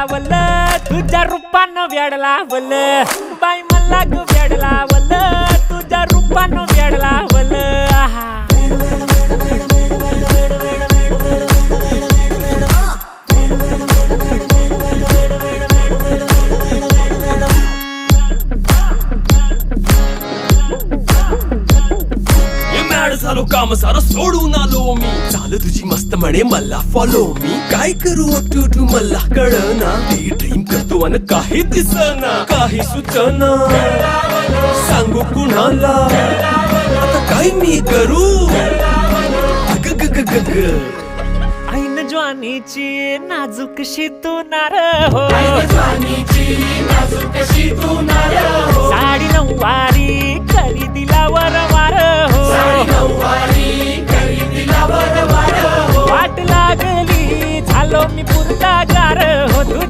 लावल तुझ्या रूपानं वेड लावल बाई मला ग वेड लावल तुझ्या रूपानं वेड लावल झालो काम सारं सोडून आलो मी चाल तुझी मस्त म्हणे मला फॉलो मी काय करू टू मला कळना ती ड्रीम करतो आणि काही दिसना काही सुचना सांगू कुणाला आता काय मी करू ऐन ज्वानीची नाजूकशी तू नार हो साडी नऊवारी करी दिला वरवार हो वाट लागली झालो मी पूर्ण